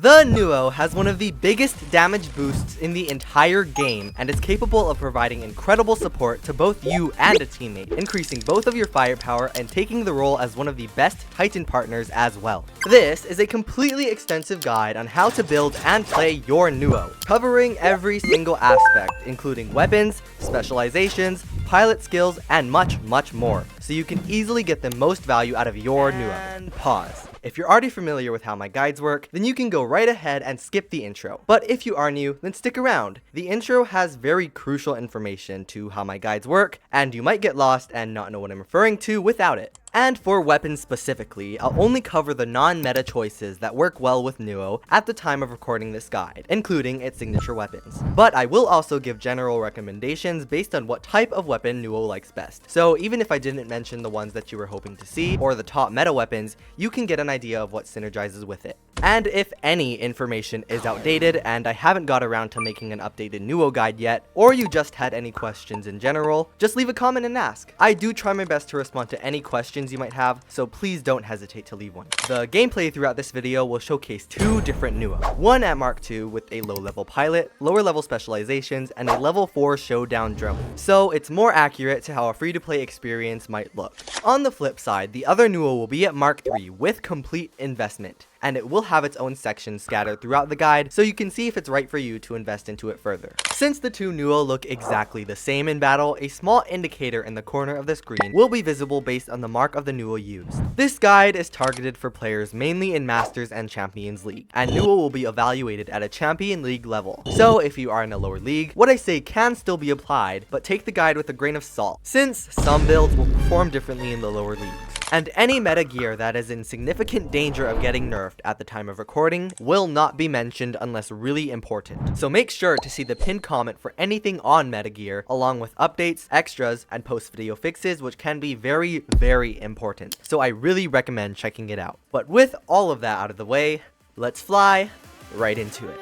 The NUO has one of the biggest damage boosts in the entire game and is capable of providing incredible support to both you and a teammate, increasing both of your firepower and taking the role as one of the best Titan partners as well. This is a completely extensive guide on how to build and play your NUO, covering every single aspect, including weapons, specializations, pilot skills, and much more, so you can easily get the most value out of your NUO. And pause. If you're already familiar with how my guides work, then you can go right ahead and skip the intro. But if you are new, then stick around. The intro has very crucial information to how my guides work, and you might get lost and not know what I'm referring to without it. And for weapons specifically, I'll only cover the non-meta choices that work well with NUO at the time of recording this guide, including its signature weapons. But I will also give general recommendations based on what type of weapon NUO likes best. So even if I didn't mention the ones that you were hoping to see, or the top meta weapons, you can get an idea of what synergizes with it. And if any information is outdated and I haven't got around to making an updated NUO guide yet, or you just had any questions in general, just leave a comment and ask. I do try my best to respond to any questions you might have, so please don't hesitate to leave one. The gameplay throughout this video will showcase two different NUO. One at Mark II with a low-level pilot, lower-level specializations, and a level 4 showdown drone. So it's more accurate to how a free-to-play experience might look. On the flip side, the other NUO will be at Mark III with complete investment, and it will have its own sections scattered throughout the guide, so you can see if it's right for you to invest into it further. Since the two NUO look exactly the same in battle, a small indicator in the corner of the screen will be visible based on the mark of the NUO used. This guide is targeted for players mainly in Masters and Champions League, and NUO will be evaluated at a Champion League level. So if you are in a lower league, what I say can still be applied, but take the guide with a grain of salt, since some builds will perform differently in the lower leagues. And any meta gear that is in significant danger of getting nerfed at the time of recording will not be mentioned unless really important. So make sure to see the pinned comment for anything on meta gear, along with updates, extras, and post-video fixes, which can be very important. So I really recommend checking it out. But with all of that out of the way, let's fly right into it.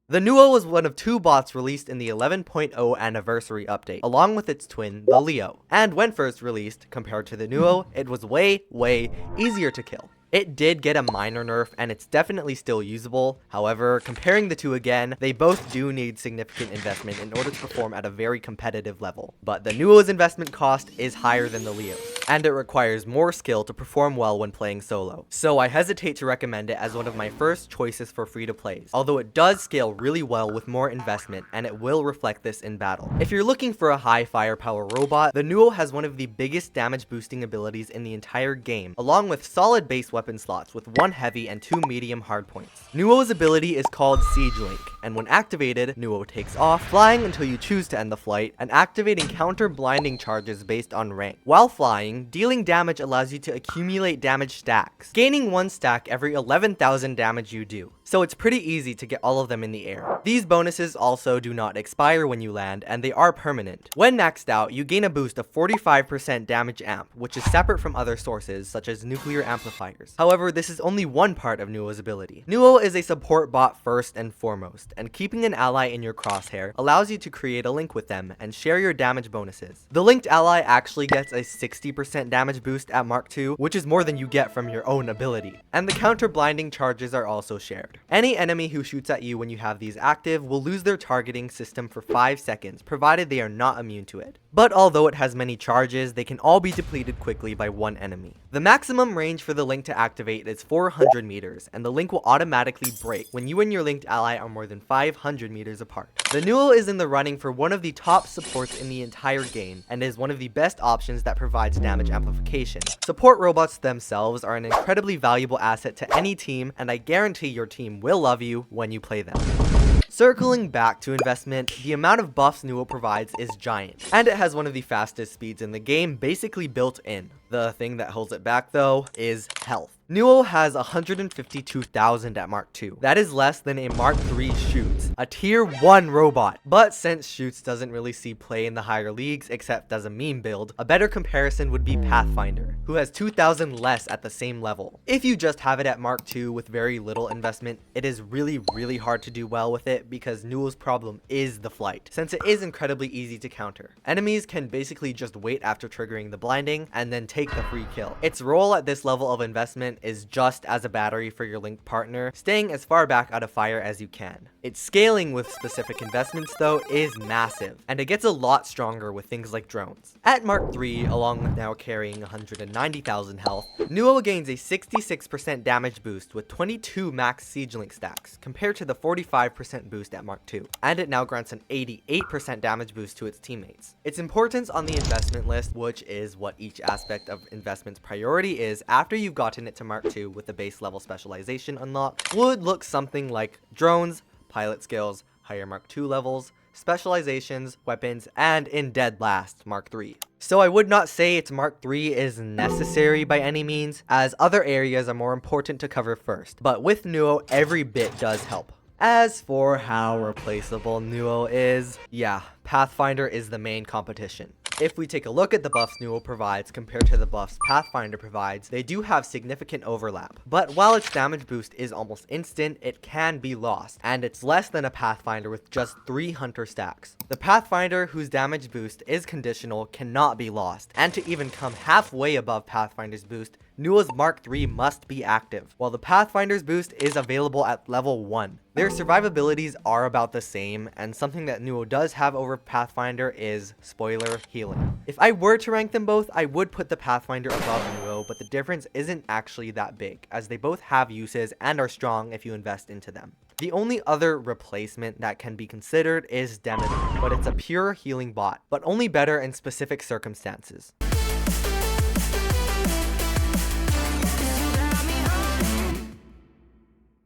The NUO was one of two bots released in the 11.0 anniversary update, along with its twin, the Leo. And when first released, compared to the NUO, it was way easier to kill. It did get a minor nerf, and it's definitely still usable. However, comparing the two again, they both do need significant investment in order to perform at a very competitive level. But the NUO's investment cost is higher than the Leo's, and it requires more skill to perform well when playing solo. So I hesitate to recommend it as one of my first choices for free-to-plays, although it does scale really well with more investment, and it will reflect this in battle. If you're looking for a high firepower robot, the NUO has one of the biggest damage boosting abilities in the entire game, along with solid base weapon slots with 1 heavy and 2 medium hardpoints. NUO's ability is called Siege Link, and when activated, NUO takes off, flying until you choose to end the flight, and activating counter blinding charges based on rank. While flying, dealing damage allows you to accumulate damage stacks, gaining 1 stack every 11,000 damage you do. So it's pretty easy to get all of them in the air. These bonuses also do not expire when you land, and they are permanent. When maxed out, you gain a boost of 45% damage amp, which is separate from other sources such as nuclear amplifiers. However, this is only one part of NUO's ability. NUO is a support bot first and foremost, and keeping an ally in your crosshair allows you to create a link with them and share your damage bonuses. The linked ally actually gets a 60% damage boost at Mark II, which is more than you get from your own ability. And the counter blinding charges are also shared. Any enemy who shoots at you when you have these active will lose their targeting system for 5 seconds, provided they are not immune to it. But although it has many charges, they can all be depleted quickly by one enemy. The maximum range for the link to activate is 400 meters, and the link will automatically break when you and your linked ally are more than 500 meters apart. The NUO is in the running for one of the top supports in the entire game, and is one of the best options that provides damage amplification. Support robots themselves are an incredibly valuable asset to any team, and I guarantee your team will love you when you play them. Circling back to investment, the amount of buffs NUO provides is giant, and it has one of the fastest speeds in the game basically built in. The thing that holds it back though is health. NUO has 152,000 at Mark II. That is less than a Mark III Shoots, a tier 1 robot. But since Shoots doesn't really see play in the higher leagues except as a meme build, a better comparison would be Pathfinder, who has 2,000 less at the same level. If you just have it at Mark II with very little investment, it is really hard to do well with it because NUO's problem is the flight, since it is incredibly easy to counter. Enemies can basically just wait after triggering the blinding and then take the free kill. Its role at this level of investment is just as a battery for your linked partner, staying as far back out of fire as you can. Its scaling with specific investments though is massive, and it gets a lot stronger with things like drones. At Mark III, along with now carrying 190,000 health, NUO gains a 66% damage boost with 22 max siege link stacks, compared to the 45% boost at Mark II, and it now grants an 88% damage boost to its teammates. Its importance on the investment list, which is what each aspect of investment's priority is after you've gotten it to Mark II with the base level specialization unlock, would look something like drones, pilot skills, higher Mark II levels, specializations, weapons, and in dead last, Mark III. So I would not say its Mark III is necessary by any means, as other areas are more important to cover first, but with NUO, every bit does help. As for how replaceable NUO is, yeah, Pathfinder is the main competition. If we take a look at the buffs NUO provides compared to the buffs Pathfinder provides, they do have significant overlap. But while its damage boost is almost instant, it can be lost, and it's less than a Pathfinder with just 3 Hunter stacks. The Pathfinder, whose damage boost is conditional, cannot be lost, and to even come halfway above Pathfinder's boost, NUO's Mark III must be active, while the Pathfinder's boost is available at level 1. Their survivabilities are about the same, and something that NUO does have over Pathfinder is, spoiler, healing. If I were to rank them both, I would put the Pathfinder above NUO, but the difference isn't actually that big, as they both have uses and are strong if you invest into them. The only other replacement that can be considered is Demeter, but it's a pure healing bot, but only better in specific circumstances.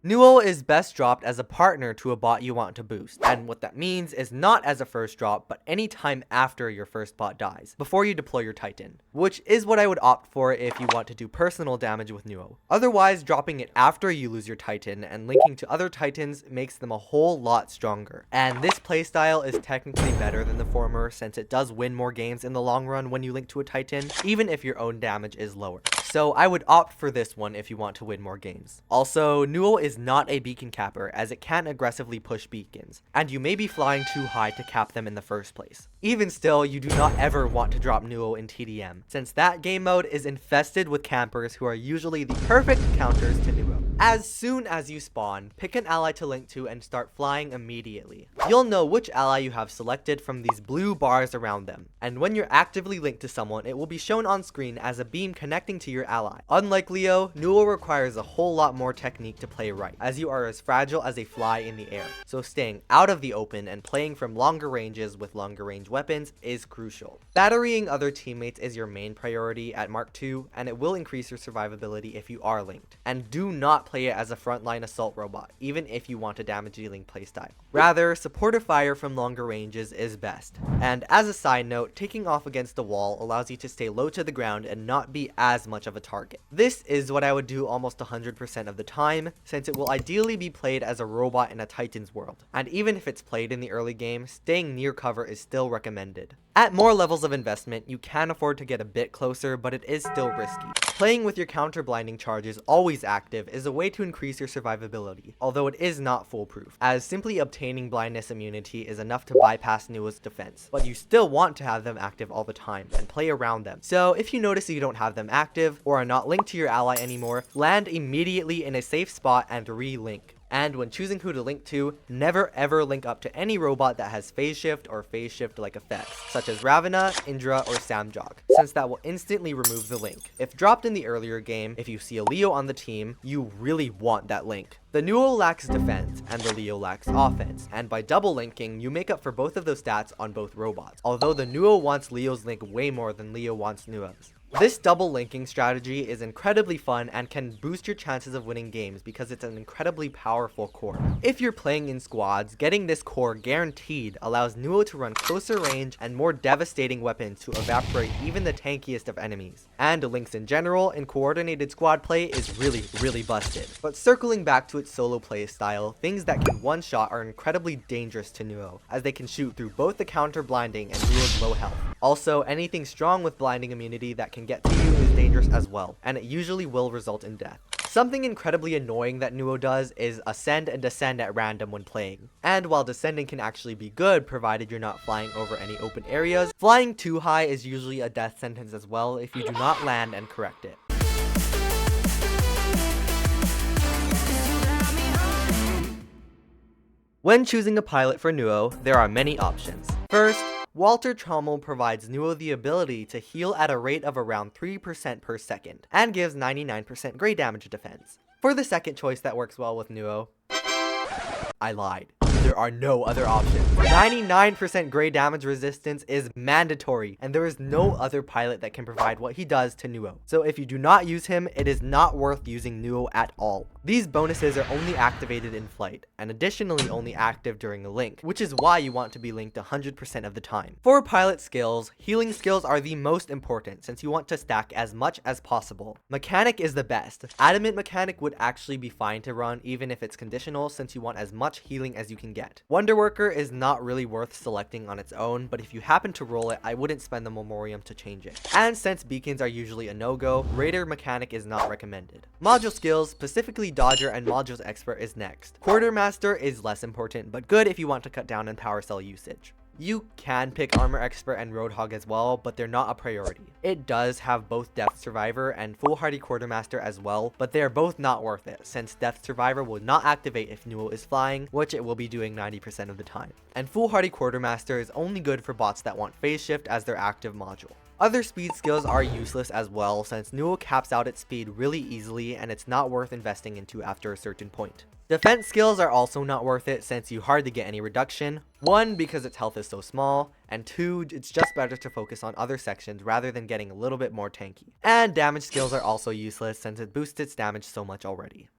NUO is best dropped as a partner to a bot you want to boost, and what that means is not as a first drop, but any time after your first bot dies, before you deploy your Titan, which is what I would opt for if you want to do personal damage with NUO. Otherwise, dropping it after you lose your Titan and linking to other Titans makes them a whole lot stronger, and this playstyle is technically better than the former since it does win more games in the long run when you link to a Titan, even if your own damage is lower. So I would opt for this one if you want to win more games. Also, NUO is not a beacon capper as it can't aggressively push beacons, and you may be flying too high to cap them in the first place. Even still, you do not ever want to drop NUO in TDM, since that game mode is infested with campers who are usually the perfect counters to NUO. As soon as you spawn, pick an ally to link to and start flying immediately. You'll know which ally you have selected from these blue bars around them, and when you're actively linked to someone, it will be shown on screen as a beam connecting to your ally. Unlike Leo, NUO requires a whole lot more technique to play right, as you are as fragile as a fly in the air, so staying out of the open and playing from longer ranges with longer range weapons is crucial. Batterying other teammates is your main priority at Mark II, and it will increase your survivability if you are linked. And do not play it as a frontline assault robot, even if you want a damage dealing playstyle. Rather, supportive fire from longer ranges is best. And as a side note, taking off against a wall allows you to stay low to the ground and not be as much of a target. This is what I would do almost 100% of the time, since it will ideally be played as a robot in a Titan's world. And even if it's played in the early game, staying near cover is still recommended. At more levels of investment, you can afford to get a bit closer, but it is still risky. Playing with your counter blinding charges always active is a way to increase your survivability, although it is not foolproof, as simply obtaining blindness immunity is enough to bypass NUO's defense, but you still want to have them active all the time and play around them. So if you notice you don't have them active or are not linked to your ally anymore, land immediately in a safe spot and re-link. And when choosing who to link to, never ever link up to any robot that has phase shift or phase shift like effects, such as Ravana, Indra, or Samjog, since that will instantly remove the link. If dropped in the earlier game, if you see a Leo on the team, you really want that link. The NUO lacks defense, and the Leo lacks offense, and by double linking, you make up for both of those stats on both robots, although the NUO wants Leo's link way more than Leo wants NUO's. This double linking strategy is incredibly fun and can boost your chances of winning games because it's an incredibly powerful core. If you're playing in squads, getting this core guaranteed allows NUO to run closer range and more devastating weapons to evaporate even the tankiest of enemies. And links in general in coordinated squad play is really busted. But circling back to its solo play style, things that can one-shot are incredibly dangerous to NUO, as they can shoot through both the counter blinding and NUO's low health. Also, anything strong with blinding immunity that can get to you is dangerous as well, and it usually will result in death. Something incredibly annoying that NUO does is ascend and descend at random when playing. And while descending can actually be good provided you're not flying over any open areas, flying too high is usually a death sentence as well if you do not land and correct it. When choosing a pilot for NUO, there are many options. First, Walter Trommel provides NUO the ability to heal at a rate of around 3% per second, and gives 99% grey damage defense. For the second choice that works well with NUO, I lied. There are no other options. 99% grey damage resistance is mandatory, and there is no other pilot that can provide what he does to NUO. So if you do not use him, it is not worth using NUO at all. These bonuses are only activated in flight, and additionally only active during a link, which is why you want to be linked 100% of the time. For pilot skills, healing skills are the most important since you want to stack as much as possible. Mechanic is the best. Adamant Mechanic would actually be fine to run even if it's conditional since you want as much healing as you can get. Wonderworker is not really worth selecting on its own, but if you happen to roll it, I wouldn't spend the Memorium to change it. And since beacons are usually a no-go, Raider Mechanic is not recommended. Module skills, specifically Dodger and Modules Expert is next. Quartermaster is less important, but good if you want to cut down on power cell usage. You can pick Armor Expert and Roadhog as well, but they're not a priority. It does have both Death Survivor and Foolhardy Quartermaster as well, but they are both not worth it, since Death Survivor will not activate if NUO is flying, which it will be doing 90% of the time. And Foolhardy Quartermaster is only good for bots that want Phase Shift as their active module. Other speed skills are useless as well, since NUO caps out its speed really easily and it's not worth investing into after a certain point. Defense skills are also not worth it since you hardly get any reduction. 1, because its health is so small, and 2, it's just better to focus on other sections rather than getting a little bit more tanky. And damage skills are also useless since it boosts its damage so much already.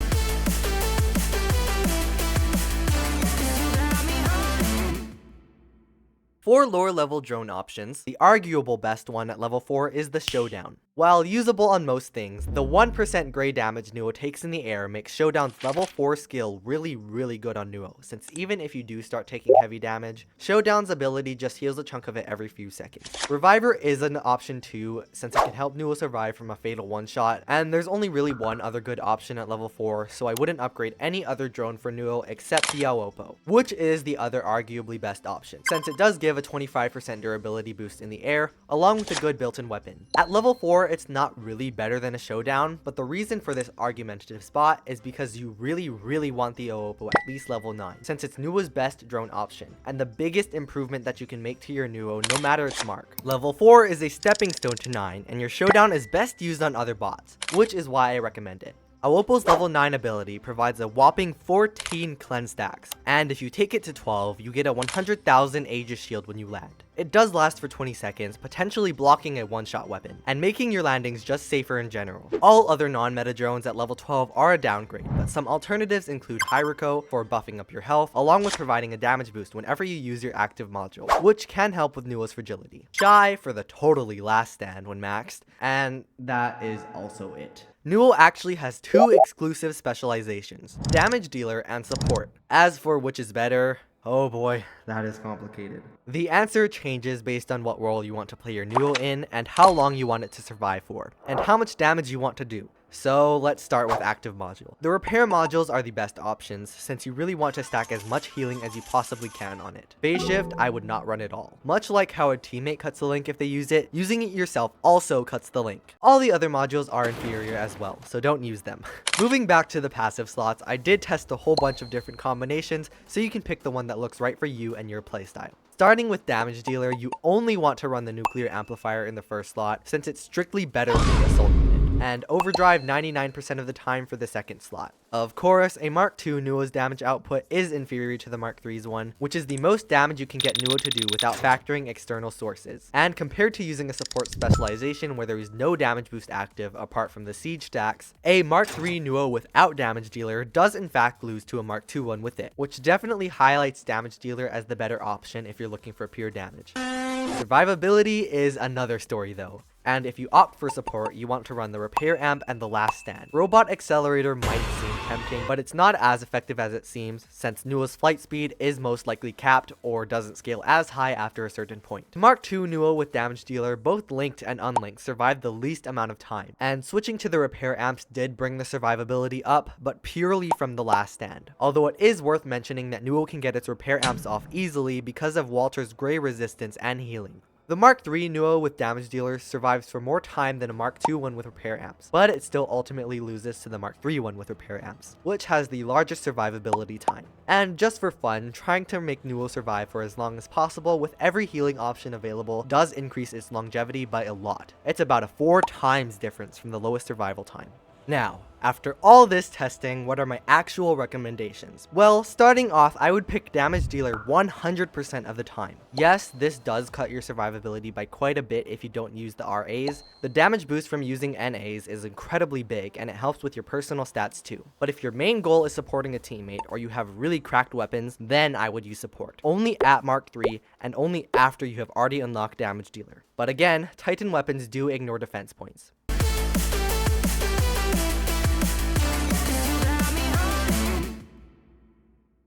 For lower level drone options, the arguable best one at level 4 is the Showdown. While usable on most things, the 1% grey damage NUO takes in the air makes Showdown's level 4 skill really good on NUO, since even if you do start taking heavy damage, Showdown's ability just heals a chunk of it every few seconds. Reviver is an option too, since it can help NUO survive from a fatal one-shot, and there's only really one other good option at level 4, so I wouldn't upgrade any other drone for NUO except the Aopo, which is the other arguably best option, since it does give a 25% durability boost in the air, along with a good built-in weapon. At level 4, it's not really better than a Showdown, but the reason for this argumentative spot is because you really want the Aopo at least level 9, since it's NUO's best drone option, and the biggest improvement that you can make to your NUO no matter its mark. Level 4 is a stepping stone to 9, and your Showdown is best used on other bots, which is why I recommend it. Awopo's level 9 ability provides a whopping 14 cleanse stacks, and if you take it to 12, you get a 100,000 Aegis shield when you land. It does last for 20 seconds, potentially blocking a one-shot weapon, and making your landings just safer in general. All other non-meta drones at level 12 are a downgrade, but some alternatives include Hyriko for buffing up your health, along with providing a damage boost whenever you use your active module, which can help with NUO's fragility. Shy for the totally last stand when maxed, and that is also it. NUO actually has 2 exclusive specializations, Damage Dealer and Support. As for which is better, oh boy, that is complicated. The answer changes based on what role you want to play your NUO in and how long you want it to survive for, and how much damage you want to do. So let's start with active module. The repair modules are the best options since you really want to stack as much healing as you possibly can on it. Phase shift, I would not run at all. Much like how a teammate cuts the link if they use it, using it yourself also cuts the link. All the other modules are inferior as well, so don't use them. Moving back to the passive slots, I did test a whole bunch of different combinations so you can pick the one that looks right for you and your playstyle. Starting with Damage Dealer, you only want to run the Nuclear Amplifier in the first slot since it's strictly better than the Assault unit. and overdrive 99% of the time for the second slot. Of course, a Mark II NUO's damage output is inferior to the Mark III's one, which is the most damage you can get NUO to do without factoring external sources. And compared to using a support specialization where there is no damage boost active apart from the siege stacks, a Mark III NUO without damage dealer does in fact lose to a Mark II one with it, which definitely highlights damage dealer as the better option if you're looking for pure damage. Survivability is another story though. And if you opt for support, you want to run the Repair Amp and the Last Stand. Robot Accelerator might seem tempting, but it's not as effective as it seems, since NUO's flight speed is most likely capped or doesn't scale as high after a certain point. Mark II NUO with Damage Dealer, both linked and unlinked, survived the least amount of time, and switching to the Repair Amps did bring the survivability up, but purely from the Last Stand. Although it is worth mentioning that NUO can get its Repair Amps off easily because of Walter's Gray resistance and healing. The Mark III NUO with Damage Dealer survives for more time than a Mark II one with Repair Amps, but it still ultimately loses to the Mark III one with Repair Amps, which has the largest survivability time. And just for fun, trying to make NUO survive for as long as possible with every healing option available does increase its longevity by a lot. It's about a 4 times difference from the lowest survival time. Now, after all this testing, what are my actual recommendations? Well, starting off, I would pick Damage Dealer 100% of the time. Yes, this does cut your survivability by quite a bit if you don't use the RAs. The damage boost from using NAs is incredibly big, and it helps with your personal stats too. But if your main goal is supporting a teammate, or you have really cracked weapons, then I would use support. Only at Mark III, and only after you have already unlocked Damage Dealer. But again, Titan weapons do ignore defense points.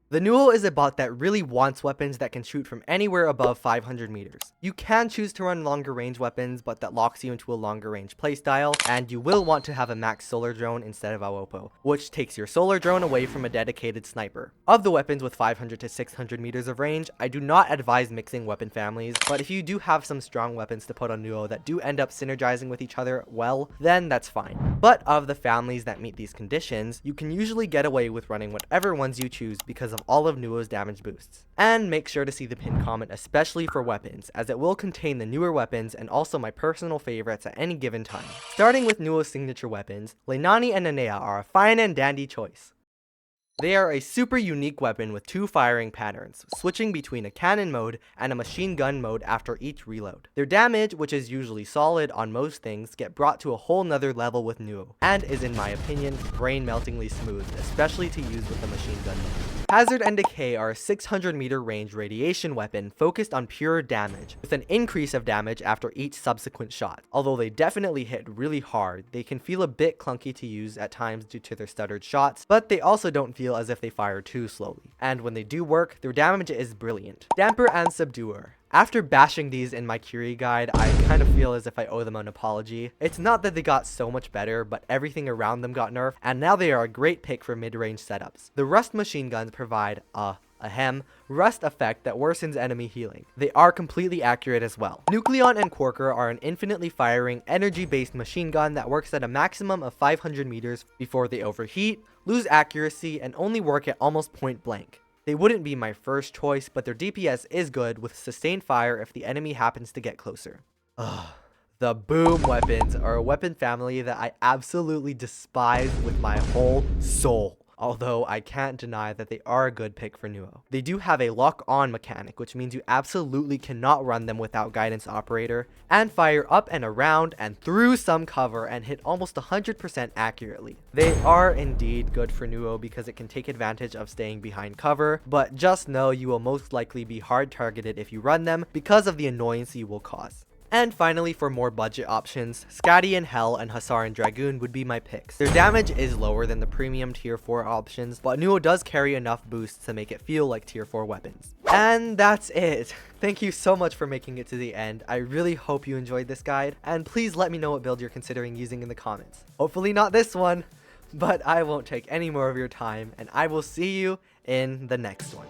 The NUO is a bot that really wants weapons that can shoot from anywhere above 500 meters. You can choose to run longer range weapons, but that locks you into a longer range playstyle, and you will want to have a max solar drone instead of Awopo, which takes your solar drone away from a dedicated sniper. Of the weapons with 500 to 600 meters of range, I do not advise mixing weapon families, but if you do have some strong weapons to put on NUO that do end up synergizing with each other well, then that's fine. But of the families that meet these conditions, you can usually get away with running whatever ones you choose because of all of NUO's damage boosts. And make sure to see the pinned comment especially for weapons, as it will contain the newer weapons and also my personal favorites at any given time. Starting with NUO's signature weapons, Leinani and Nanea are a fine and dandy choice. They are a super unique weapon with 2 firing patterns, switching between a cannon mode and a machine gun mode after each reload. Their damage, which is usually solid on most things, get brought to a whole nother level with NUO, and is in my opinion, brain-meltingly smooth, especially to use with the machine gun mode. Hazard and Decay are a 600 meter range radiation weapon focused on pure damage, with an increase of damage after each subsequent shot. Although they definitely hit really hard, they can feel a bit clunky to use at times due to their stuttered shots, but they also don't feel as if they fire too slowly. And when they do work, their damage is brilliant. Damper and Subduer. After bashing these in my Curie guide, I kind of feel as if I owe them an apology. It's not that they got so much better, but everything around them got nerfed, and now they are a great pick for mid-range setups. The Rust machine guns provide rust effect that worsens enemy healing. They are completely accurate as well. Nucleon and Quarker are an infinitely firing, energy-based machine gun that works at a maximum of 500 meters before they overheat, lose accuracy, and only work at almost point blank. They wouldn't be my first choice, but their DPS is good with sustained fire if the enemy happens to get closer. The Boom weapons are a weapon family that I absolutely despise with my whole soul. Although I can't deny that they are a good pick for NUO. They do have a lock-on mechanic, which means you absolutely cannot run them without guidance operator, and fire up and around and through some cover and hit almost 100% accurately. They are indeed good for NUO because it can take advantage of staying behind cover, but just know you will most likely be hard targeted if you run them because of the annoyance you will cause. And finally, for more budget options, Skadi and Hell and Hussar and Dragoon would be my picks. Their damage is lower than the premium tier 4 options, but NUO does carry enough boosts to make it feel like tier 4 weapons. And that's it. Thank you so much for making it to the end. I really hope you enjoyed this guide, and please let me know what build you're considering using in the comments. Hopefully not this one, but I won't take any more of your time, and I will see you in the next one.